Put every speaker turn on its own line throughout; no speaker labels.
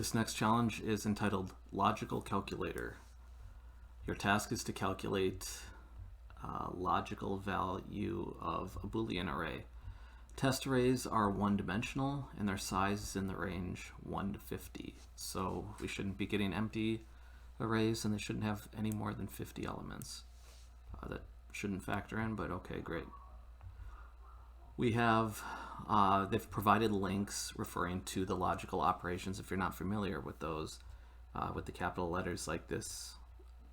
This next challenge is entitled Logical Calculator. Your task is to calculate logical value of a Boolean array. Test arrays are one-dimensional and their size is in the range 1 to 50. So we shouldn't be getting empty arrays and they shouldn't have any more than 50 elements. That shouldn't factor in, but okay, great. We have, they've provided links referring to the logical operations. If you're not familiar with those, with the capital letters like this,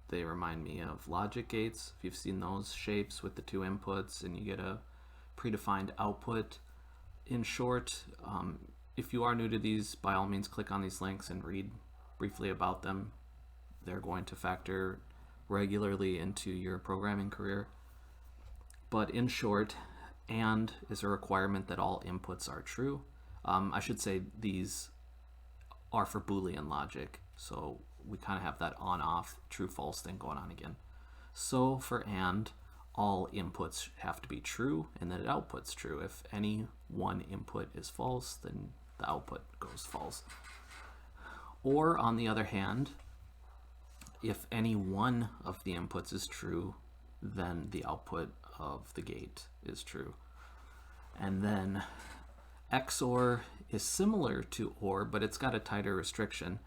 they remind me of logic gates. If you've seen those shapes with the two inputs and you get a predefined output. In short, if you are new to these, by all means click on these links and read briefly about them. They're going to factor regularly into your programming career. But in short, AND is a requirement that all inputs are true. I should say these are for Boolean logic, so we kind of have that on-off, true-false thing going on again. So for AND, all inputs have to be true, and then it outputs true. If any one input is false, then the output goes false. Or on the other hand, if any one of the inputs is true, then the output of the gate is true. And then XOR is similar to OR, but it's got a tighter restriction.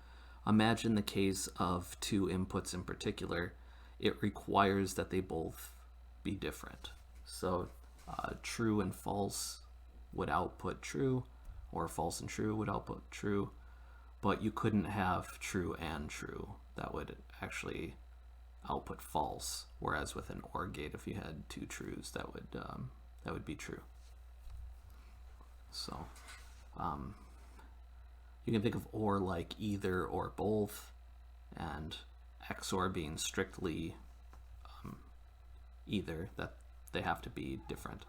Imagine the case of two inputs in particular. It requires that they both be different. So true and false would output true, or false and true would output true, but you couldn't have true and true. That would actually output false, whereas with an OR gate, if you had two trues, that would be true. So you can think of OR like either or both, and XOR being strictly either, that they have to be different.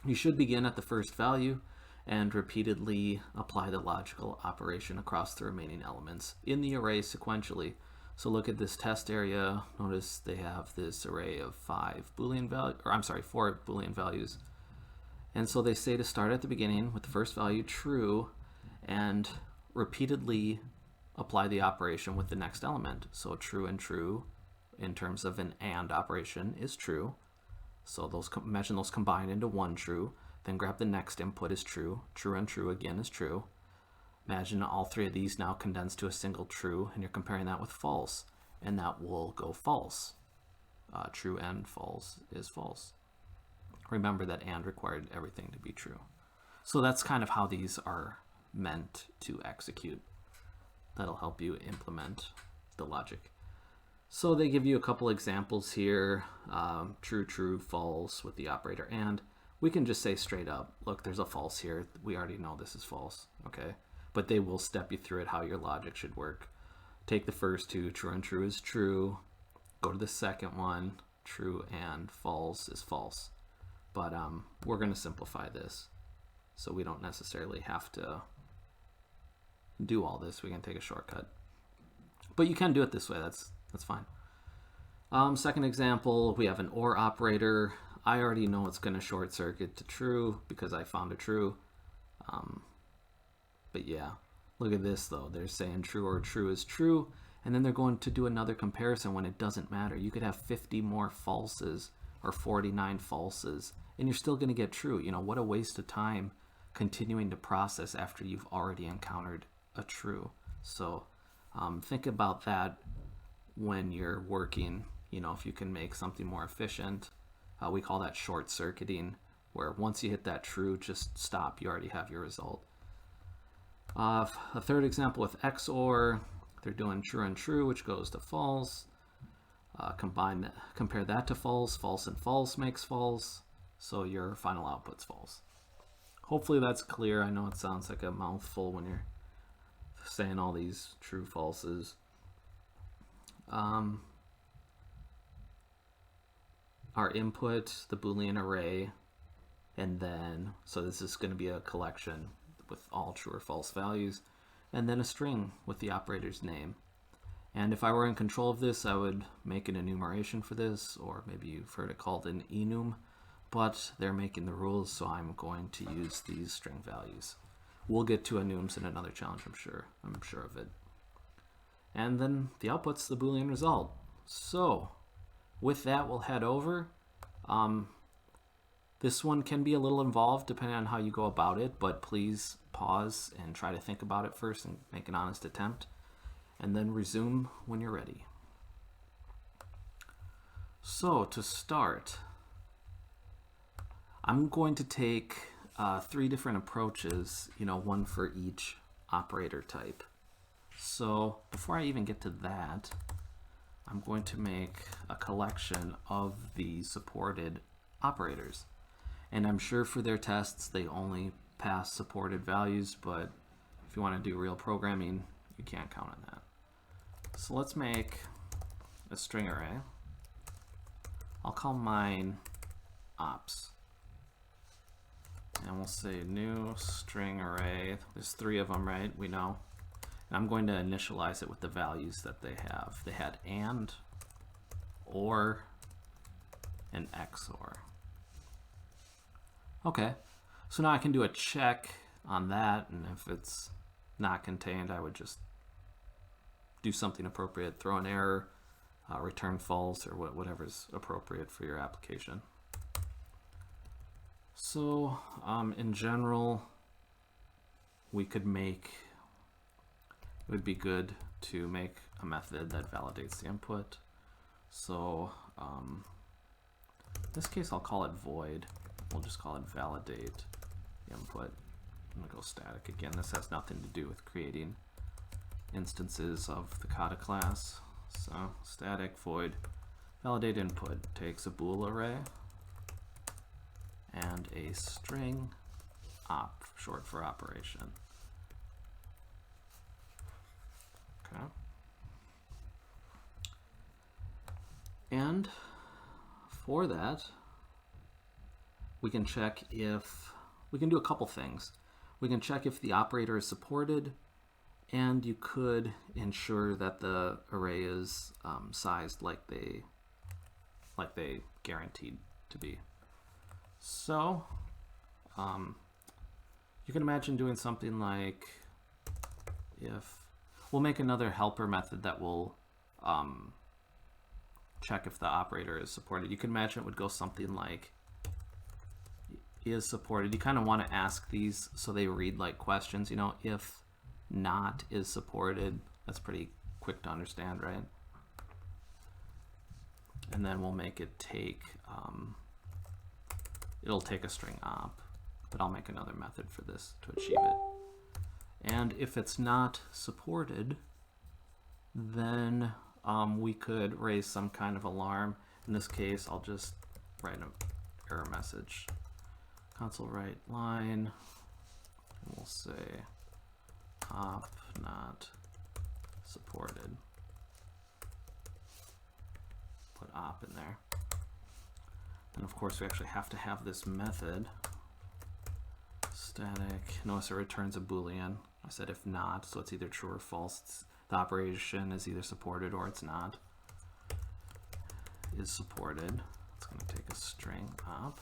You should begin at the first value and repeatedly apply the logical operation across the remaining elements in the array sequentially. So look at this test area. Notice they have this array of 4 Boolean values. And so they say to start at the beginning with the first value true and repeatedly apply the operation with the next element. So true and true in terms of an AND operation is true. So those, imagine those combine into one true. Then grab the next input is true. True and true again is true. Imagine all three of these now condense to a single true, and you're comparing that with false, and that will go false. True and false is false. Remember that AND required everything to be true. So that's kind of how these are meant to execute. That'll help you implement the logic. So they give you a couple examples here, true, true, false with the operator AND. We can just say straight up, look, there's a false here. We already know this is false, okay? But they will step you through it, how your logic should work. Take the first two, true and true is true. Go to the second one, true and false is false. But we're going to simplify this, so we don't necessarily have to do all this. We can take a shortcut. But you can do it this way, that's fine. Second example, we have an OR operator. I already know it's going to short circuit to true because I found a true. But yeah, look at this though. They're saying true or true is true, and then they're going to do another comparison when it doesn't matter. You could have 50 more falses or 49 falses, and you're still going to get true. You know, what a waste of time continuing to process after you've already encountered a true. So think about that when you're working. You know, if you can make something more efficient, we call that short circuiting, where once you hit that true, just stop. You already have your result. A third example with XOR, they're doing true and true, which goes to false. Compare that to false. False and false makes false, so your final output's false. Hopefully that's clear. I know it sounds like a mouthful when you're saying all these true falses. Our input, the Boolean array, and then, so this is going to be a collection with all true or false values, and then a string with the operator's name. And if I were in control of this, I would make an enumeration for this, or maybe you've heard it called an enum, but they're making the rules, so I'm going to use these string values. We'll get to enums in another challenge, I'm sure of it. And then the output's the Boolean result. So with that, we'll head over. This one can be a little involved depending on how you go about it, but please pause and try to think about it first and make an honest attempt, and then resume when you're ready. So to start, I'm going to take 3 different approaches, one for each operator type. So before I even get to that, I'm going to make a collection of the supported operators. And I'm sure for their tests, they only pass supported values, but if you want to do real programming, you can't count on that. So let's make a string array. I'll call mine ops. And we'll say new string array. There's 3 of them, right? We know. And I'm going to initialize it with the values that they have. They had and, or, and XOR. Okay, so now I can do a check on that, and if it's not contained, I would just do something appropriate, throw an error, return false, or whatever's appropriate for your application. So in general, we could make, it would be good to make a method that validates the input. So in this case, I'll call it void. We'll just call it validate the input. I'm gonna go static again. This has nothing to do with creating instances of the kata class. So static void validate input takes a bool array and a string op, short for operation. Okay. And for that, we can check if, we can do a couple things. We can check if the operator is supported, and you could ensure that the array is sized like they guaranteed to be. So you can imagine doing something like, if we'll make another helper method that will check if the operator is supported. You can imagine it would go something like is supported. You kind of want to ask these so they read like questions, if not is supported. That's pretty quick to understand, right? And then we'll make it take, it'll take a string op, but I'll make another method for this to achieve it. And if it's not supported, then we could raise some kind of alarm. In this case, I'll just write an error message. Console write line, and we'll say op not supported. Put op in there. And of course we actually have to have this method static. Notice it returns a Boolean. I said if not, so it's either true or false. The operation is either supported or it's not. Is supported. It's going to take a string op.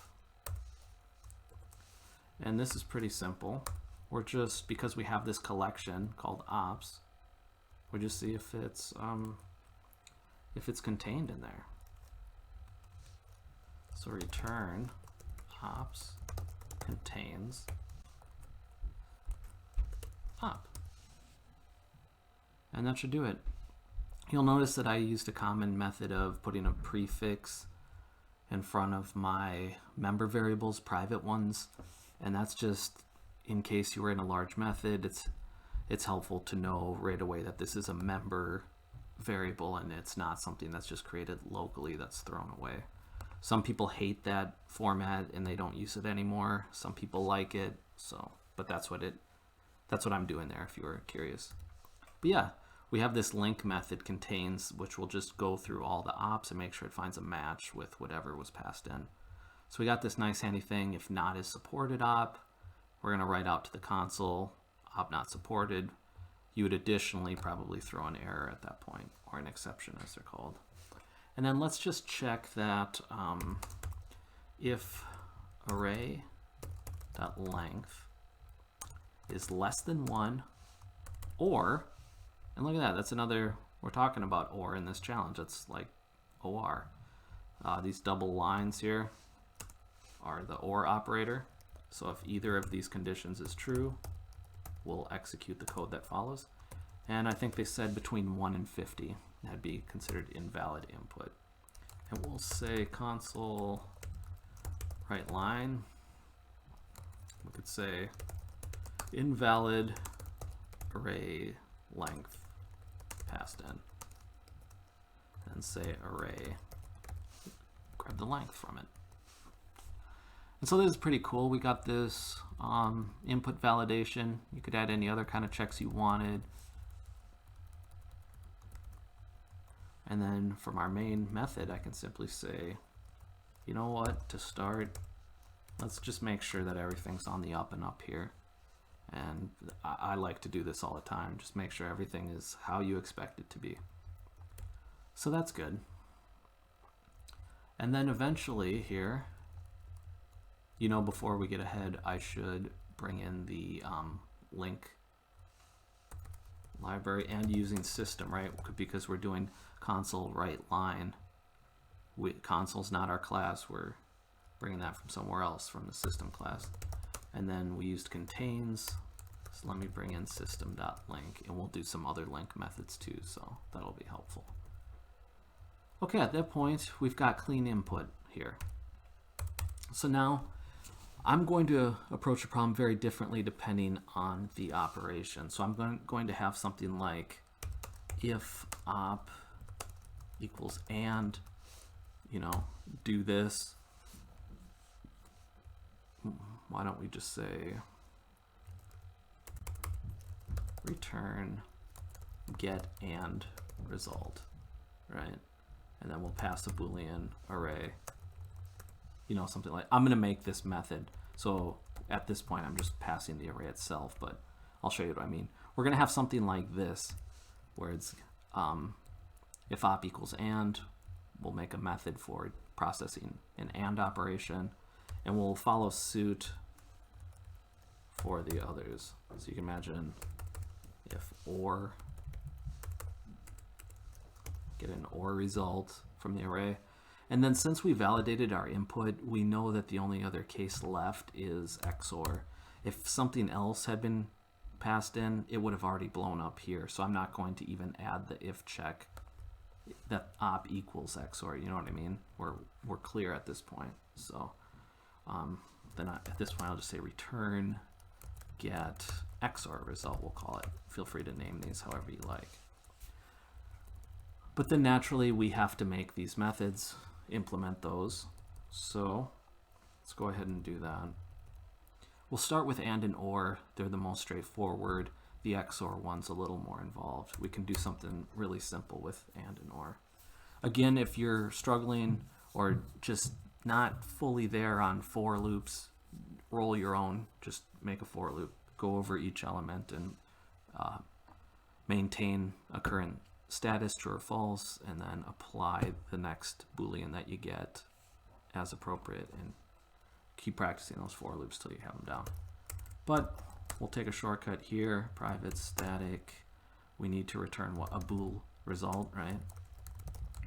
And this is pretty simple. We're just, because we have this collection called ops, we just see if it's contained in there. So return ops contains op. And that should do it. You'll notice that I used a common method of putting a prefix in front of my member variables, private ones. And that's just in case you were in a large method, it's helpful to know right away that this is a member variable and it's not something that's just created locally that's thrown away. Some people hate that format and they don't use it anymore. Some people like it, but that's what I'm doing there if you were curious. But yeah, we have this link method contains, which will just go through all the ops and make sure it finds a match with whatever was passed in. So we got this nice handy thing, if not is supported op, we're going to write out to the console, op not supported. You would additionally probably throw an error at that point, or an exception as they're called. And then let's just check that if array.length is less than 1, or, and look at that, that's another, we're talking about or in this challenge, it's like OR. These double lines here are the OR operator. So if either of these conditions is true, we'll execute the code that follows. And I think they said between 1 and 50, that'd be considered invalid input. And we'll say console right line. We could say invalid array length passed in. And say array, grab the length from it. And so this is pretty cool. We got this input validation. You could add any other kind of checks you wanted. And then from our main method, I can simply say, you know what, to start, let's just make sure that everything's on the up and up here. And I like to do this all the time. Just make sure everything is how you expect it to be. So that's good. And then eventually here, you know, before we get ahead, I should bring in the link library and using system, right? Because we're doing console right line. Console's not our class. We're bringing that from somewhere else, from the system class. And then we used contains. So let me bring in system.link, and we'll do some other link methods too, so that'll be helpful. Okay, at that point, we've got clean input here. So now I'm going to approach a problem very differently depending on the operation. So I'm going to have something like if op equals and, you know, do this. Why don't we just say return get and result, right? And then we'll pass a Boolean array, you know, something like, I'm going to make this method. So at this point, I'm just passing the array itself, but I'll show you what I mean. We're going to have something like this, where it's if op equals and, we'll make a method for processing an and operation, and we'll follow suit for the others. So you can imagine if or, get an or result from the array. And then since we validated our input, we know that the only other case left is Xor. If something else had been passed in, it would have already blown up here. So I'm not going to even add the if check that op equals Xor, you know what I mean? We're clear at this point. So then at this point, I'll just say return get Xor result, we'll call it. Feel free to name these however you like. But then naturally, we have to make these methods, implement those. So let's go ahead and do that. We'll start with and or. They're the most straightforward. The Xor one's a little more involved. We can do something really simple with and or. Again, if you're struggling or just not fully there on for loops, roll your own. Just make a for loop. Go over each element and maintain a current status, true or false, and then apply the next Boolean that you get as appropriate, and keep practicing those for loops till you have them down. But we'll take a shortcut here, private static. We need to return what? A bool result, right?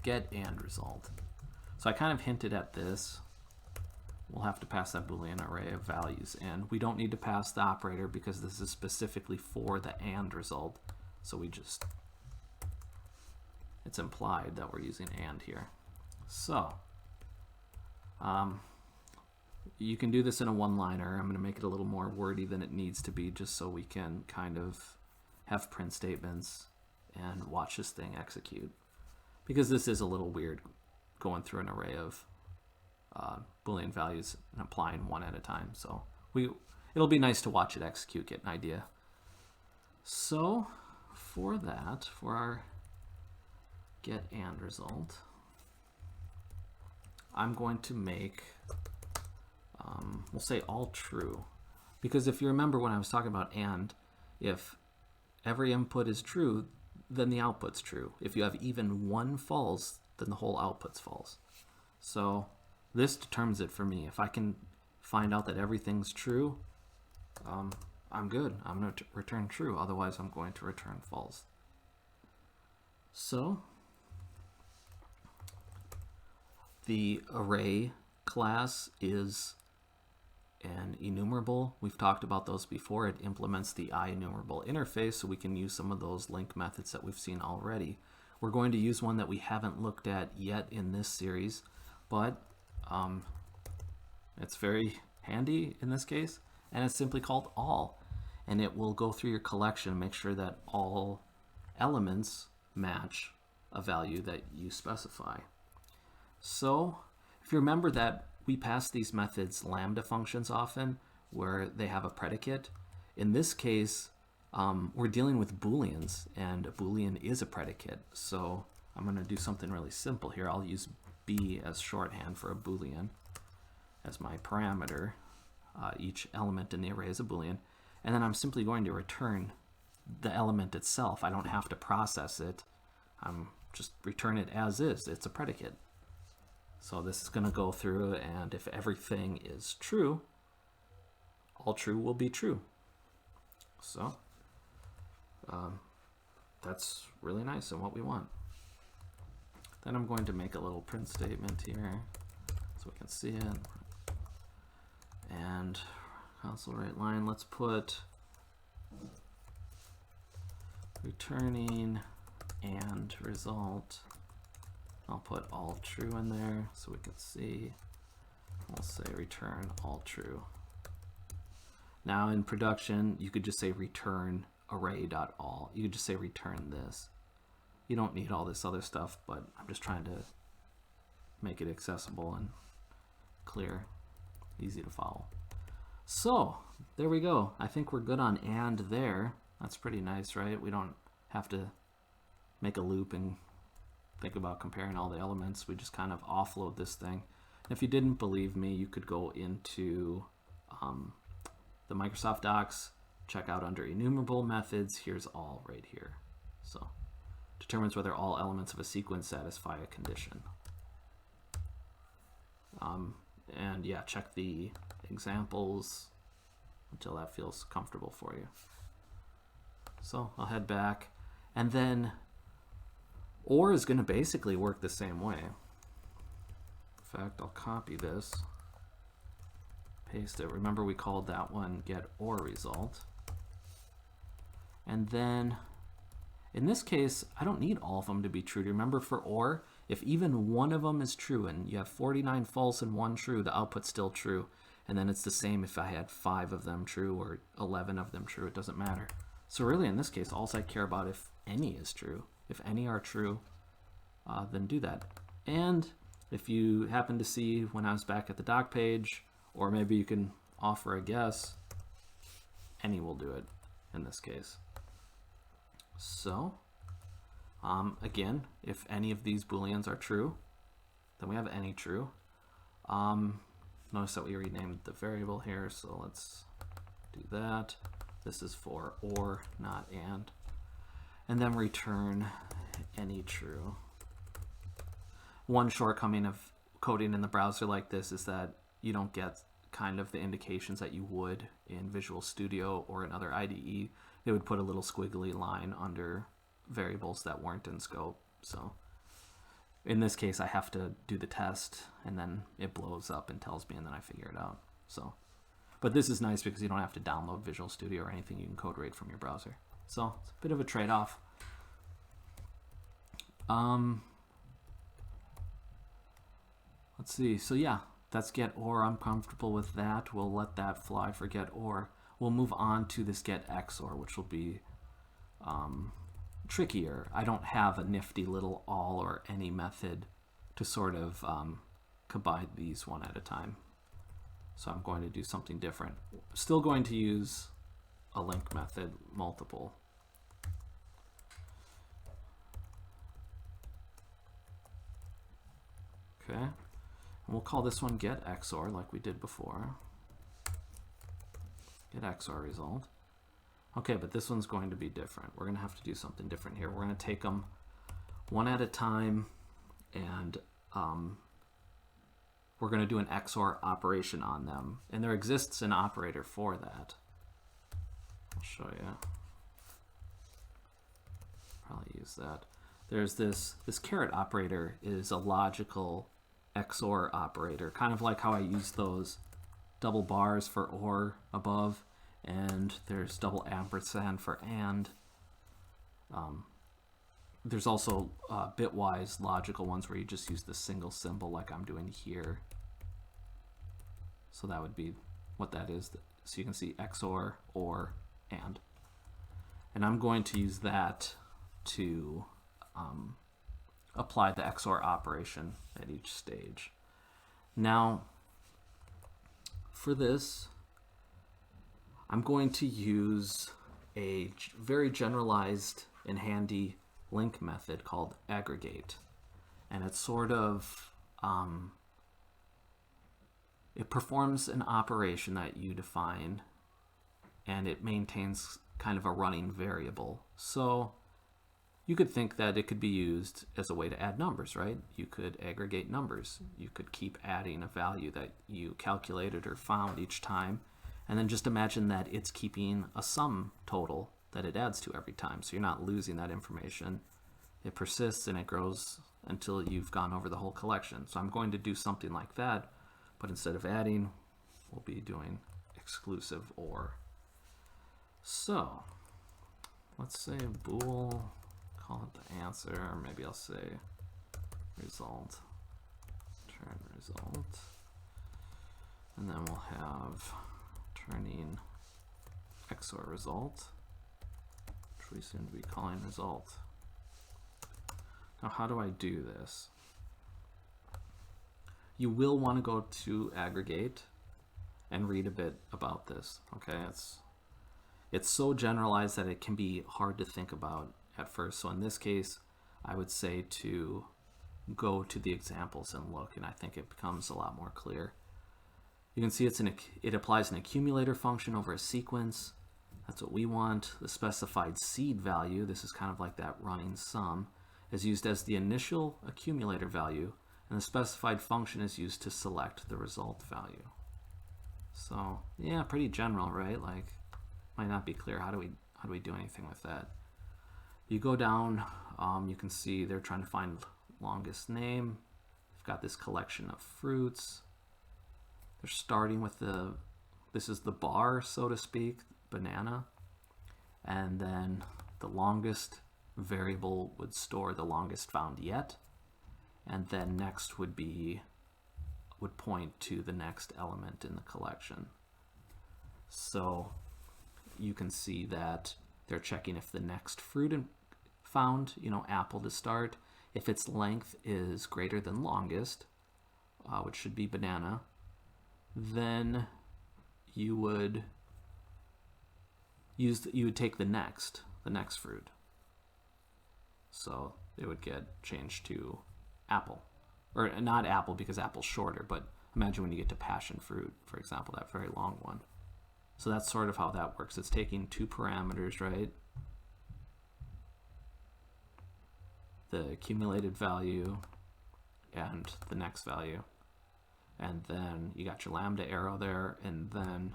Get and result. So I kind of hinted at this. We'll have to pass that Boolean array of values in. We don't need to pass the operator because this is specifically for the and result. So we just, it's implied that we're using and here. So you can do this in a one-liner. I'm going to make it a little more wordy than it needs to be, just so we can kind of have print statements and watch this thing execute. Because this is a little weird, going through an array of Boolean values and applying one at a time. So it'll be nice to watch it execute, get an idea. So for that, for our get and result, I'm going to make, we'll say all true. Because if you remember when I was talking about and, if every input is true, then the output's true. If you have even one false, then the whole output's false. So this determines it for me. If I can find out that everything's true, I'm good. I'm going to return true. Otherwise, I'm going to return false. So the array class is an enumerable. We've talked about those before. It implements the IEnumerable interface, so we can use some of those link methods that we've seen already. We're going to use one that we haven't looked at yet in this series, but it's very handy in this case, and it's simply called all. And it will go through your collection and make sure that all elements match a value that you specify. So if you remember that we pass these methods lambda functions often where they have a predicate. In this case, we're dealing with Booleans, and a Boolean is a predicate. So I'm going to do something really simple here. I'll use B as shorthand for a Boolean as my parameter. Each element in the array is a Boolean. And then I'm simply going to return the element itself. I don't have to process it. I'm just return it as is. It's a predicate. So this is going to go through, and if everything is true, all true will be true. So that's really nice and what we want. Then I'm going to make a little print statement here so we can see it. And console write line, let's put returning and result. I'll put all true in there so we can see. We'll say return all true. Now in production, you could just say return array.all. You could just say return this. You don't need all this other stuff, but I'm just trying to make it accessible and clear, easy to follow. So there we go. I think we're good on and there. That's pretty nice, right? We don't have to make a loop and think about comparing all the elements. We just kind of offload this thing. And if you didn't believe me, you could go into the Microsoft Docs, check out under Enumerable Methods. Here's all right here. So determines whether all elements of a sequence satisfy a condition. And yeah, check the examples until that feels comfortable for you. So I'll head back, and then OR is going to basically work the same way. In fact, I'll copy this, paste it. Remember we called that one get OR result. And then in this case, I don't need all of them to be true. Remember for OR, if even one of them is true and you have 49 false and 1 true, the output's still true. And then it's the same if I had 5 of them true or 11 of them true. It doesn't matter. So really in this case, all I care about if any is true. If any are true, then do that. And if you happen to see when I was back at the doc page, or maybe you can offer a guess, any will do it in this case. So again, if any of these Booleans are true, then we have any true. Notice that we renamed the variable here, so let's do that. This is for OR, not AND. And then return any true. One shortcoming of coding in the browser like this is that you don't get kind of the indications that you would in Visual Studio or another IDE. They would put a little squiggly line under variables that weren't in scope. So in this case, I have to do the test, and then it blows up and tells me, and then I figure it out. So, but this is nice because you don't have to download Visual Studio or anything. You can code right from your browser. So it's a bit of a trade-off. Let's see. So yeah, that's get OR. I'm comfortable with that. We'll let that fly for get OR. We'll move on to this get XOR, which will be trickier. I don't have a nifty little all or any method to sort of combine these one at a time. So I'm going to do something different. Still going to use a link method, multiple. Okay, and we'll call this one get XOR like we did before. Get XOR result. Okay, but this one's going to be different. We're going to have to do something different here. We're going to take them one at a time, and we're going to do an XOR operation on them. And there exists an operator for that. I'll show you. Probably use that. There's this caret operator is a logical Xor operator, kind of like how I use those double bars for or above, and there's double ampersand for and. There's also bitwise logical ones where you just use the single symbol like I'm doing here. So that would be what that is. So you can see XOR, or, and. And I'm going to use that to apply the XOR operation at each stage. Now, for this, I'm going to use a very generalized and handy link method called Aggregate. And it's sort of, it performs an operation that you define, and it maintains kind of a running variable. So you could think that it could be used as a way to add numbers, right? You could aggregate numbers. You could keep adding a value that you calculated or found each time, and then just imagine that it's keeping a sum total that it adds to every time. So you're not losing that information. It persists and it grows until you've gone over the whole collection. So I'm going to do something like that, but instead of adding, we'll be doing exclusive OR. So let's say bool, call it the answer, or maybe I'll say result, turn result, and then we'll have turning XOR result, which we soon to be calling result. Now, how do I do this? You will want to go to Aggregate and read a bit about this. Okay, it's so generalized that it can be hard to think about at first. So in this case, I would say to go to the examples and look, and I think it becomes a lot more clear. You can see it applies an accumulator function over a sequence. That's what we want. The specified seed value, this is kind of like that running sum, is used as the initial accumulator value, and the specified function is used to select the result value. So yeah, pretty general, right? Like, might not be clear. How do we do anything with that? You go down, you can see they're trying to find longest name. They've got this collection of fruits. They're starting with this is the bar, so to speak, banana, and then the longest variable would store the longest found yet, and then next would point to the next element in the collection. So you can see that they're checking if the next fruit found, apple to start, if its length is greater than longest, which should be banana, then you would take the next fruit. So it would get changed to apple, or not apple because apple's shorter, but imagine when you get to passion fruit, for example, that very long one. So that's sort of how that works. It's taking two parameters, right? The accumulated value and the next value. And then you got your lambda arrow there, and then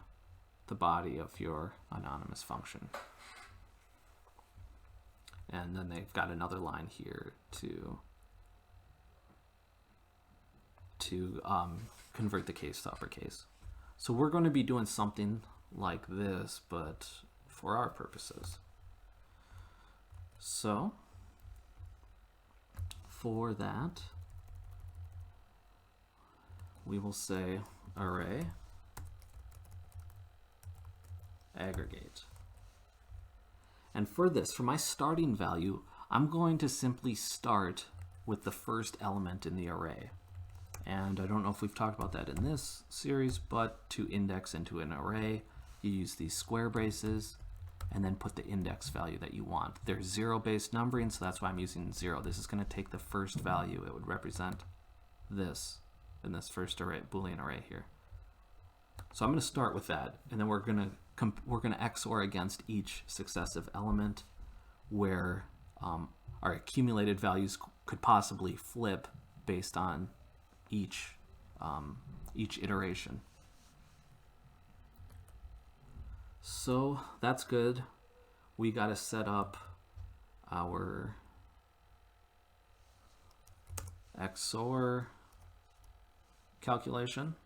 the body of your anonymous function. And then they've got another line here to convert the case to uppercase. So we're going to be doing something like this, but for our purposes. So for that, we will say array aggregate. And for this, for my starting value, I'm going to simply start with the first element in the array. And I don't know if we've talked about that in this series, but to index into an array, you use these square braces and then put the index value that you want. There's zero-based numbering, so that's why I'm using 0. This is going to take the first value. It would represent this in this first array, Boolean array here. So I'm going to start with that, and then we're going to XOR against each successive element where our accumulated values could possibly flip based on each iteration. So that's good. We got to set up our Xor calculation.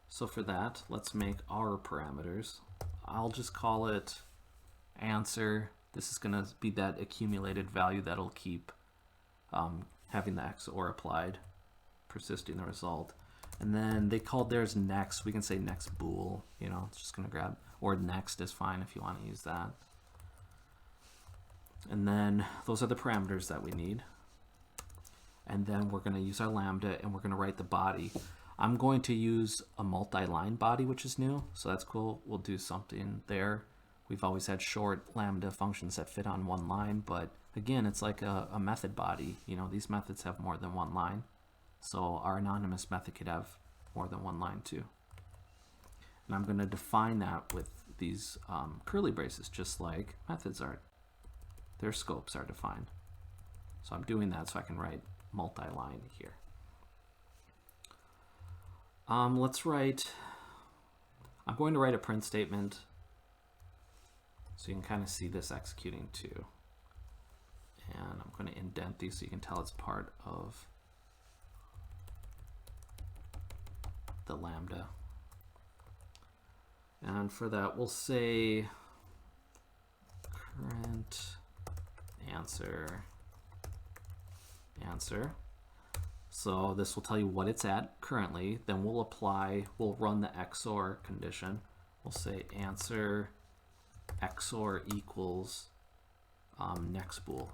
So for that, let's make our parameters. I'll just call it answer. This is going to be that accumulated value that'll keep having the XOR applied, persisting the result. And then they called theirs next. We can say next bool, you know, it's just going to grab, or next is fine if you want to use that. And then those are the parameters that we need. And then we're going to use our lambda and we're going to write the body. I'm going to use a multi-line body, which is new, so that's cool. We'll do something there. We've always had short lambda functions that fit on one line, but again, it's like a method body. You know, these methods have more than one line. So our anonymous method could have more than one line too. And I'm going to define that with these curly braces, just like methods are. Their scopes are defined. So I'm doing that so I can write multi-line here. Let's write, I'm going to write a print statement so you can kind of see this executing too. And I'm going to indent these so you can tell it's part of the lambda. And for that, we'll say current answer. So this will tell you what it's at currently. Then we'll run the XOR condition. We'll say answer XOR equals next bool.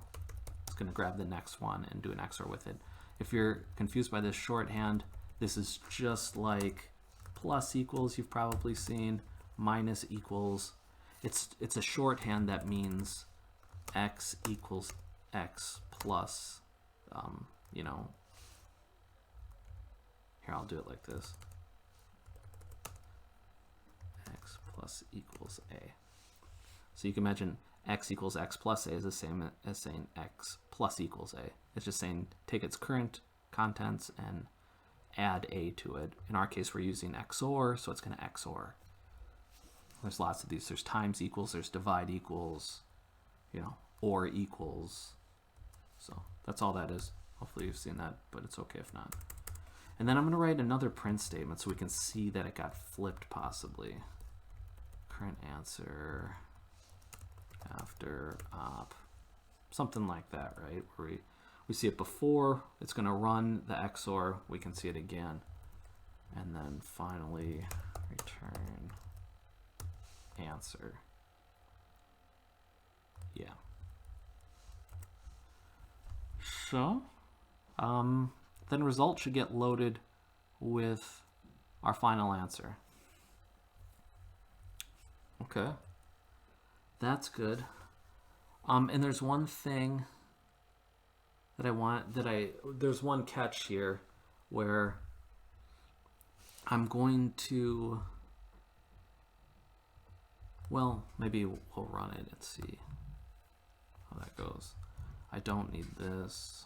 It's going to grab the next one and do an XOR with it. If you're confused by this shorthand, this is just like plus equals you've probably seen, minus equals. It's a shorthand that means x equals x plus, you know, here I'll do it like this. X plus equals a. So you can imagine x equals x plus a is the same as saying x plus equals a. It's just saying take its current contents and add a to it. In our case, we're using XOR, so it's going to XOR. There's lots of these. There's times equals, there's divide equals, you know, or equals. So that's all that is. Hopefully you've seen that, but it's okay if not. And then I'm going to write another print statement so we can see that it got flipped possibly. Current answer after op. Something like that, right? Where we see it before, it's going to run the XOR, we can see it again. And then finally return answer. Yeah. So, then result should get loaded with our final answer. Okay. That's good. And there's one thing that there's one catch here where I'm going to, well, maybe we'll run it and see how that goes. I don't need this.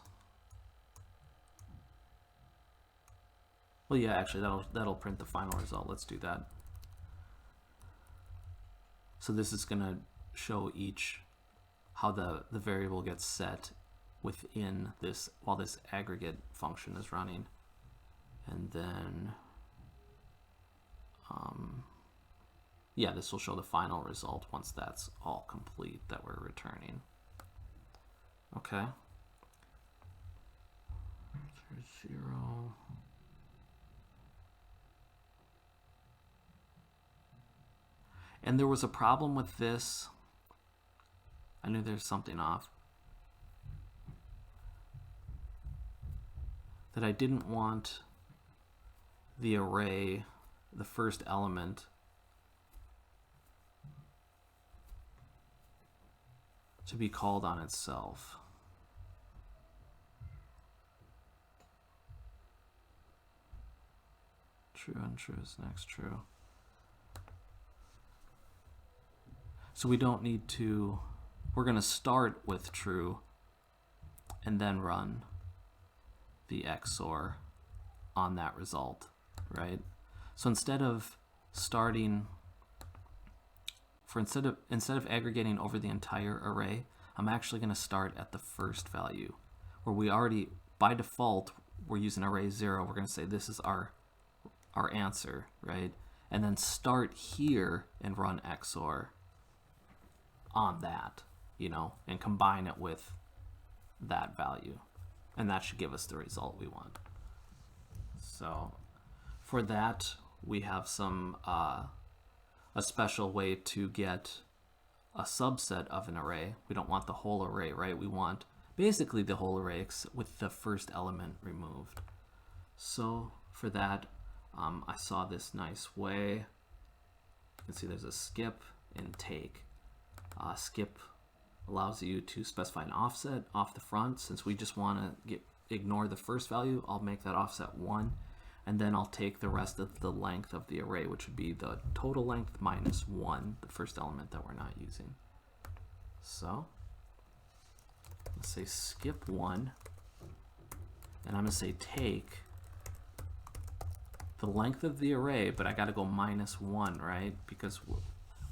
Well, yeah, actually that'll print the final result. Let's do that. So this is going to show how the variable gets set within this while this aggregate function is running. And then yeah, this will show the final result once that's all complete that we're returning. Okay. 0. And there was a problem with this. I knew there's something off. That I didn't want the array, the first element, to be called on itself. True, untrue is next true. So we don't need to, we're going to start with true and then run the XOR on that result, right? So instead of starting for instead of aggregating over the entire array, I'm actually going to start at the first value, where we already, by default, we're using array 0. We're going to say this is our answer, right? And then start here and run Xor on that, you know, and combine it with that value. And that should give us the result we want. So for that, we have some a special way to get a subset of an array. We don't want the whole array, right? We want basically the whole array with the first element removed. So for that, I saw this nice way. You can see there's a skip and take. Skip allows you to specify an offset off the front. Since we just want to ignore the first value, I'll make that offset 1. And then I'll take the rest of the length of the array, which would be the total length minus 1, the first element that we're not using. So let's say skip 1, and I'm going to say take the length of the array, but I got to go minus 1, right? Because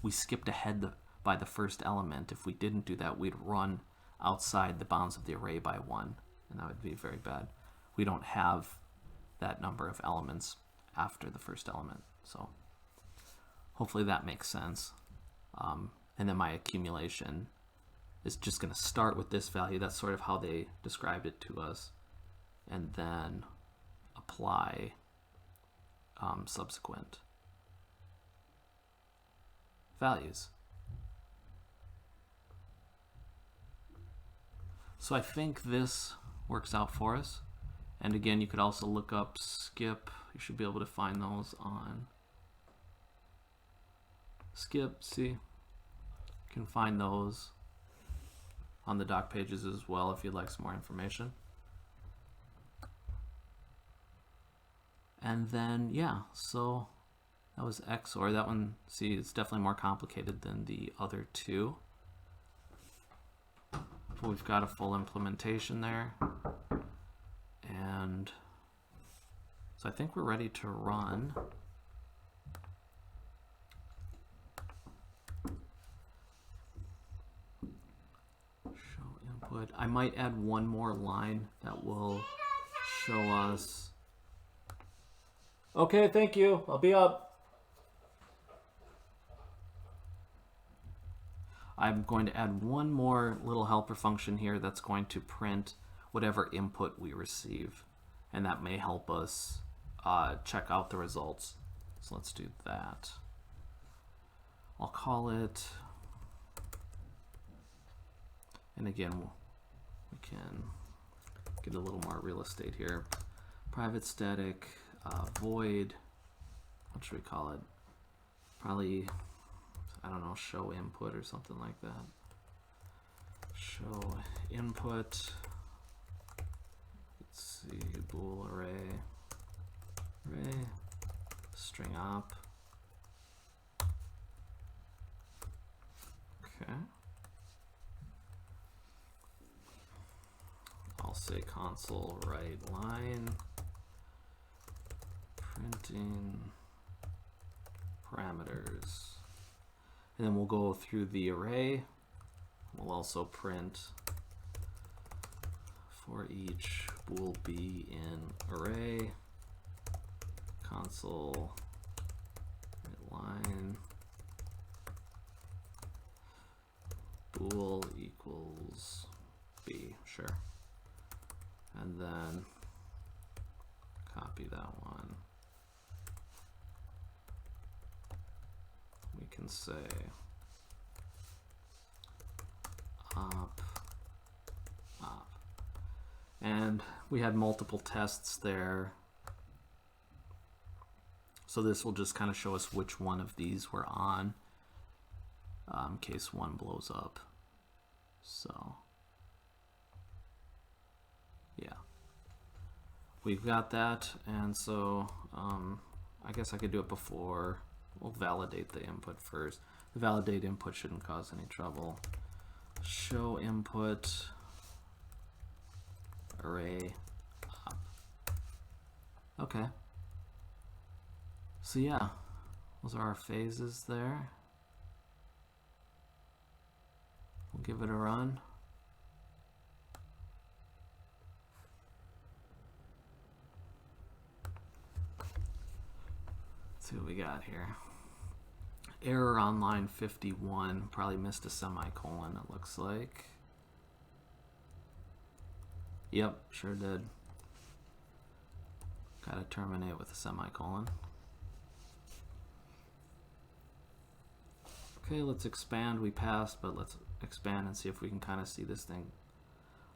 we skipped ahead by the first element. If we didn't do that, we'd run outside the bounds of the array by 1, and that would be very bad. We don't have that number of elements after the first element. So hopefully that makes sense. And then my accumulation is just going to start with this value. That's sort of how they described it to us. And then apply subsequent values. So I think this works out for us. And again, you could also look up skip. You should be able to find those on skip. See, you can find those on the doc pages as well if you'd like some more information. And then, yeah, so that was Xor. That one, see, it's definitely more complicated than the other two. But we've got a full implementation there. And so I think we're ready to run. Show input. I might add one more line that will show us. Okay, thank you. I'll be up. I'm going to add one more little helper function here that's going to print whatever input we receive, and that may help us check out the results. So let's do that. I'll call it, and again, we can get a little more real estate here. Private static void, what should we call it? Probably, I don't know, show input or something like that. Show input. Let's see, bool array, string op. Okay. I'll say console write line, printing parameters. And then we'll go through the array. We'll also print for each bool b in array, console line, bool equals b, sure. And then copy that one. We can say op. And we had multiple tests there. So this will just kind of show us which one of these we're on in case one blows up. So yeah, we've got that. And so I guess I could do it before. We'll validate the input first. The validate input shouldn't cause any trouble. Show input array op. Okay. So yeah, those are our phases there. give it a run. Let's see what we got here. Error on line 51. Probably missed a semicolon, it looks like. Yep, sure did. Gotta terminate with a semicolon. Okay, let's expand. We passed, but let's expand and see if we can kind of see this thing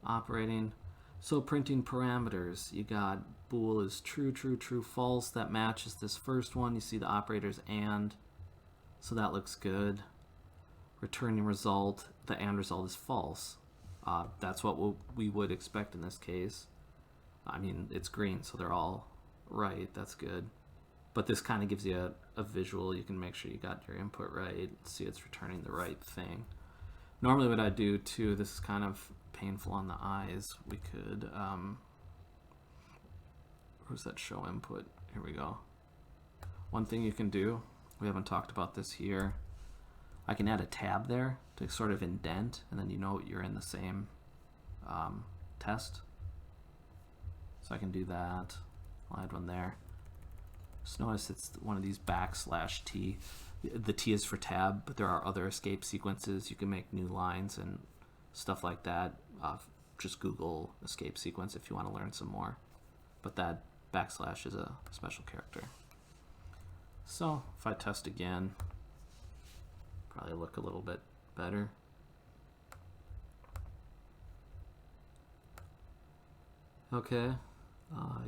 operating. So printing parameters, you got bool is true, true, true, false. That matches this first one. You see the operators and, so that looks good. Returning result, the and result is false. That's what we would expect in this case. I mean, it's green, so they're all right. That's good. But this kind of gives you a visual. You can make sure you got your input right. See, it's returning the right thing. Normally what I do too, this is kind of painful on the eyes. We could, where's that show input? Here we go. One thing you can do, we haven't talked about this here, I can add a tab there to sort of indent, and then you know you're in the same test. So I can do that. I'll add one there. Just notice it's one of these \t. The T is for tab, but there are other escape sequences. You can make new lines and stuff like that. Just Google escape sequence if you want to learn some more. But that / is a special character. So if I test again, probably look a little bit better. Okay,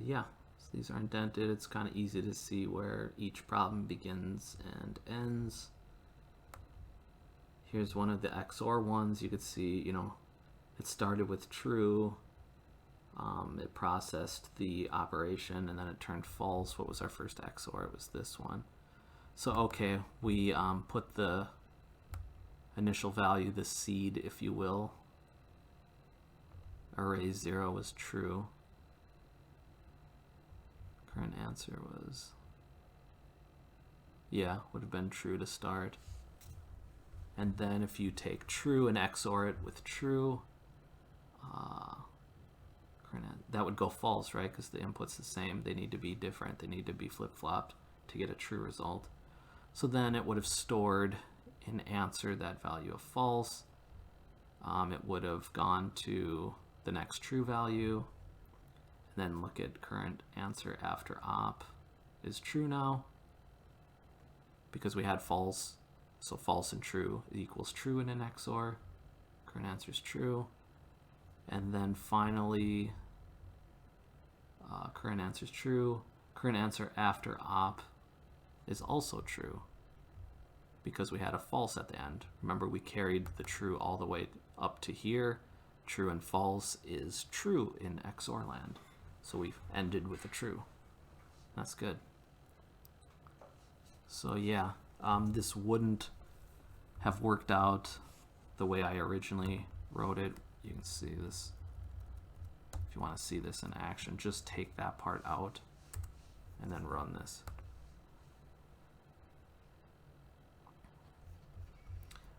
yeah, so these are indented. It's kind of easy to see where each problem begins and ends. Here's one of the XOR ones. You could see, you know, it started with true. It processed the operation and then it turned false. What was our first XOR? It was this one. So okay, we put the initial value, the seed, if you will. Array 0 was true. Current answer was, yeah, would have been true to start. And then if you take true and XOR it with true, that would go false, right? Because the input's the same. They need to be different. They need to be flip-flopped to get a true result. So then it would have stored in answer that value of false. It would have gone to the next true value, and then look at current answer after op is true now because we had false. So false and true equals true in an XOR. Current answer is true. And then finally, current answer is true. Current answer after op is also true because we had a false at the end. Remember, we carried the true all the way up to here. True and false is true in XOR land. So we've ended with a true. That's good. So yeah, this wouldn't have worked out the way I originally wrote it. You can see this. If you want to see this in action, just take that part out and then run this.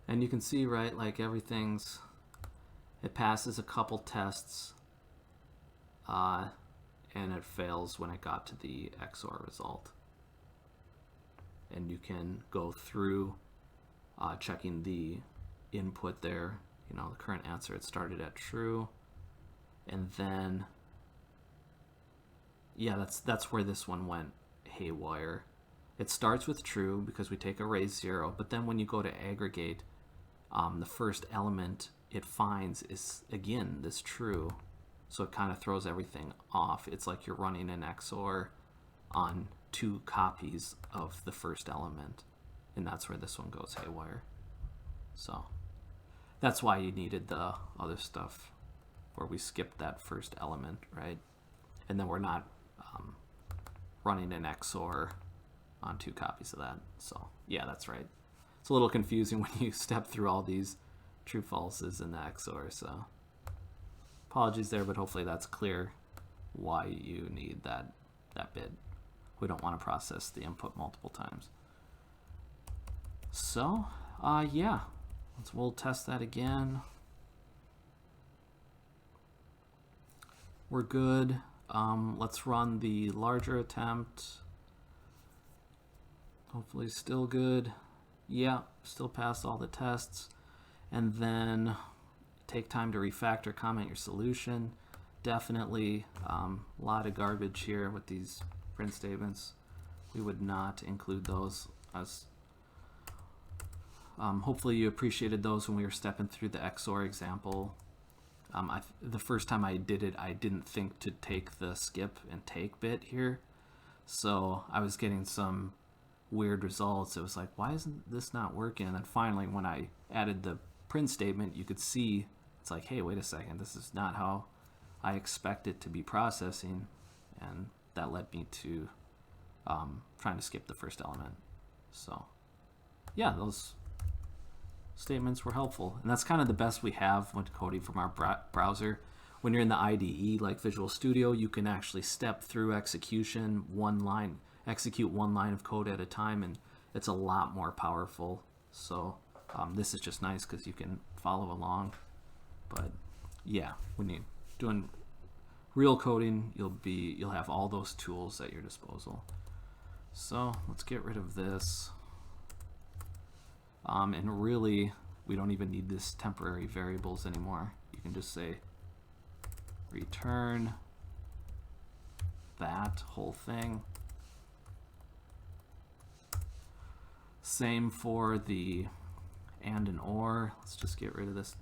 And you can see, right, like everything's, it passes a couple tests and it fails when it got to the XOR result. And you can go through checking the input there, you know, the current answer, it started at true. And then, yeah, that's where this one went haywire. It starts with true because we take array 0, but then when you go to aggregate, the first element it finds is, again, this true. So it kind of throws everything off. It's like you're running an XOR on 2 copies of the first element. And that's where this one goes haywire. So that's why you needed the other stuff where we skipped that first element, right? And then we're not running an XOR on 2 copies of that. So yeah, that's right. It's a little confusing when you step through all these true falses in the XOR. So apologies there, but hopefully that's clear why you need that bit. We don't want to process the input multiple times. So yeah, we'll test that again. We're good. Let's run the larger attempt. Hopefully still good. Yeah, still passed all the tests. And then take time to refactor, comment your solution. Definitely a lot of garbage here with these print statements. We would not include those as hopefully you appreciated those when we were stepping through the Xor example. The first time I did it, I didn't think to take the skip and take bit here. So I was getting some weird results. It was like, why isn't this not working? And then finally, when I added the print statement, you could see it's like, hey, wait a second, this is not how I expect it to be processing. And that led me to trying to skip the first element. So yeah, those statements were helpful, and that's kind of the best we have when coding from our browser. When you're in the IDE like Visual Studio, you can actually step through execution, execute one line of code at a time, and it's a lot more powerful. So this is just nice because you can follow along. But yeah, when you're doing real coding, you'll have all those tools at your disposal. So let's get rid of this. And really, we don't even need this temporary variables anymore. You can just say return that whole thing. Same for the and or. Let's just get rid of this.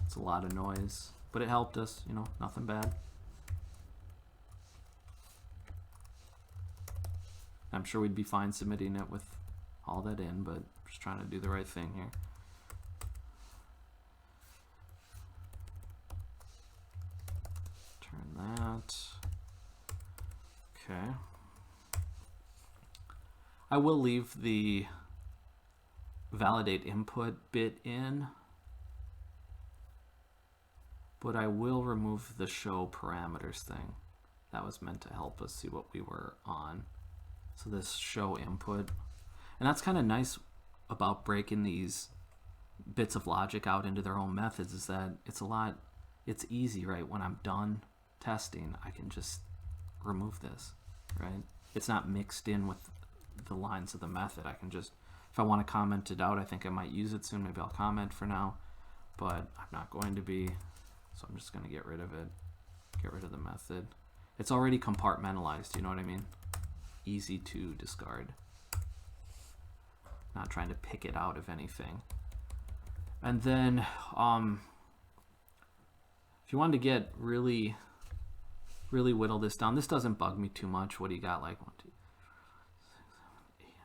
It's a lot of noise, but it helped us, you know, nothing bad. I'm sure we'd be fine submitting it with all that in, but just trying to do the right thing here. Turn that. Okay. I will leave the validate input bit in, but I will remove the show parameters thing. That was meant to help us see what we were on. So this show input. And that's kind of nice about breaking these bits of logic out into their own methods, is that it's easy, right? When I'm done testing, I can just remove this, right? It's not mixed in with the lines of the method. I can just, if I want to comment it out, I think I might use it soon. Maybe I'll comment for now, but I'm not going to be, so I'm just going to get rid of it, get rid of the method. It's already compartmentalized, you know what I mean? Easy to discard. Not trying to pick it out of anything. And then if you wanted to get really whittle this down, this doesn't bug me too much. What do you got, like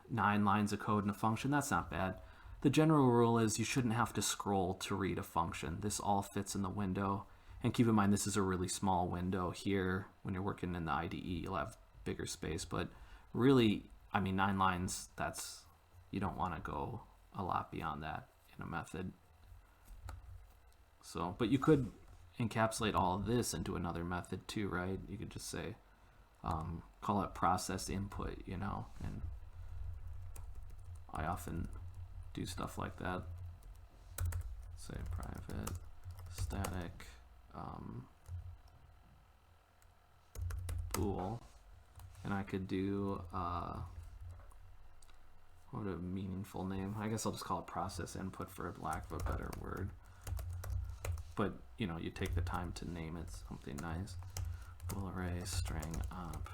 9 lines of code in a function? That's not bad. The general rule is you shouldn't have to scroll to read a function. This all fits in the window. And keep in mind, this is a really small window here. When you're working in the IDE, you'll have bigger space, but really, I mean, 9 lines, that's, you don't want to go a lot beyond that in a method. So, but you could encapsulate all of this into another method too, right? You could just say, call it process input, you know, and I often do stuff like that. Say private static bool, and I could do what a meaningful name. I guess I'll just call it process input for lack of a better word. But you know, you take the time to name it something nice. Bool array string op.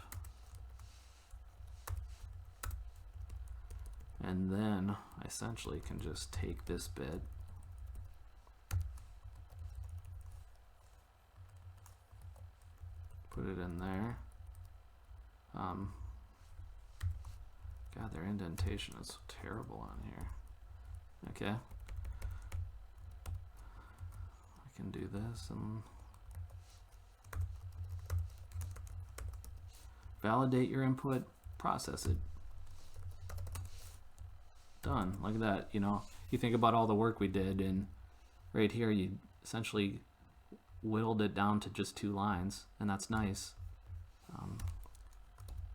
And then I essentially can just take this bit, put it in there. God, their indentation is so terrible on here. Okay. I can do this and validate your input, process it. Done. Look at that. You know, you think about all the work we did, and right here you essentially whittled it down to just 2 lines, and that's nice.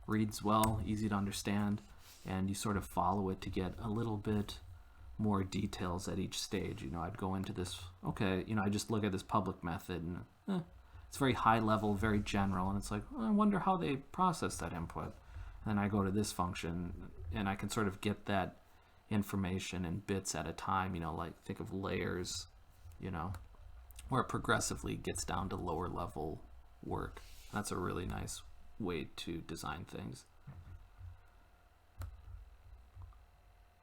Reads well, easy to understand, and you sort of follow it to get a little bit more details at each stage. You know, I'd go into this, okay, you know, I just look at this public method and it's very high level, very general, and it's like, well, I wonder how they process that input. And then I go to this function and I can sort of get that information in bits at a time, you know, like think of layers, you know, where it progressively gets down to lower level work. That's a really nice way to design things.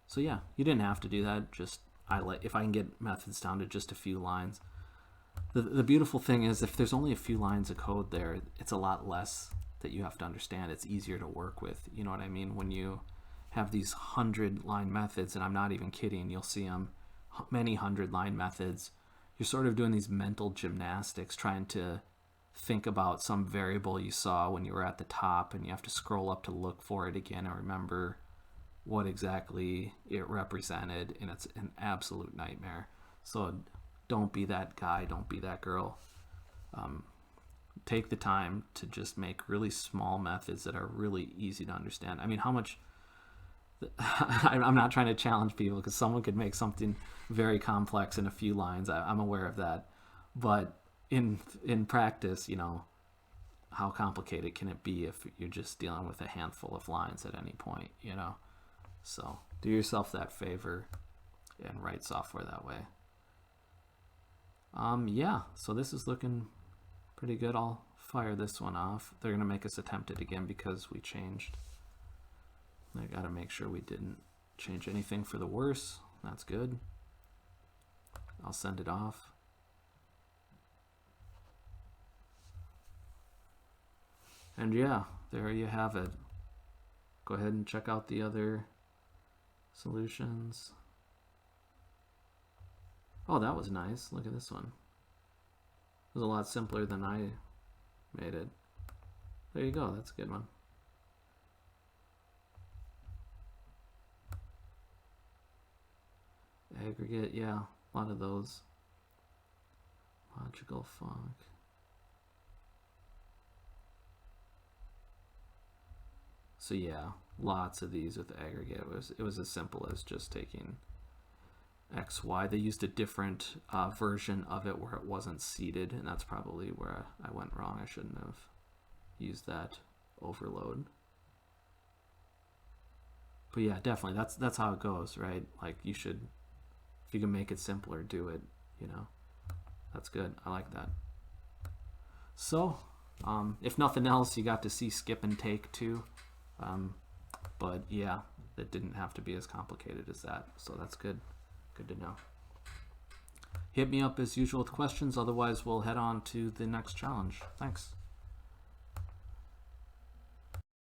So yeah, you didn't have to do that. Just if I can get methods down to just a few lines. The beautiful thing is if there's only a few lines of code there, it's a lot less that you have to understand. It's easier to work with. You know what I mean? When you have these 100-line methods, and I'm not even kidding, you'll see them, many 100-line methods, you're sort of doing these mental gymnastics trying to think about some variable you saw when you were at the top, and you have to scroll up to look for it again and remember what exactly it represented, and it's an absolute nightmare. So don't be that guy, don't be that girl. Take the time to just make really small methods that are really easy to understand. I mean, how much I'm not trying to challenge people, because someone could make something very complex in a few lines. I'm aware of that, but in practice, you know, how complicated can it be if you're just dealing with a handful of lines at any point, you know? So do yourself that favor and write software that way. Yeah, so this is looking pretty good. I'll fire this one off. They're going to make us attempt it again because we changed. I got to make sure we didn't change anything for the worse. That's good. I'll send it off. And yeah, there you have it. Go ahead and check out the other solutions. Oh, that was nice. Look at this one. It was a lot simpler than I made it. There you go. That's a good one. Aggregate, yeah, a lot of those. Logical func. So yeah, lots of these with aggregate. It was as simple as just taking X, Y. They used a different version of it where it wasn't seeded, and that's probably where I went wrong. I shouldn't have used that overload. But yeah, definitely, that's how it goes, right? Like you should, if you can make it simpler, do it, you know. That's good. I like that. So, if nothing else, you got to see skip and take too. But yeah, it didn't have to be as complicated as that. So that's good. Good to know. Hit me up as usual with questions. Otherwise, we'll head on to the next challenge. Thanks.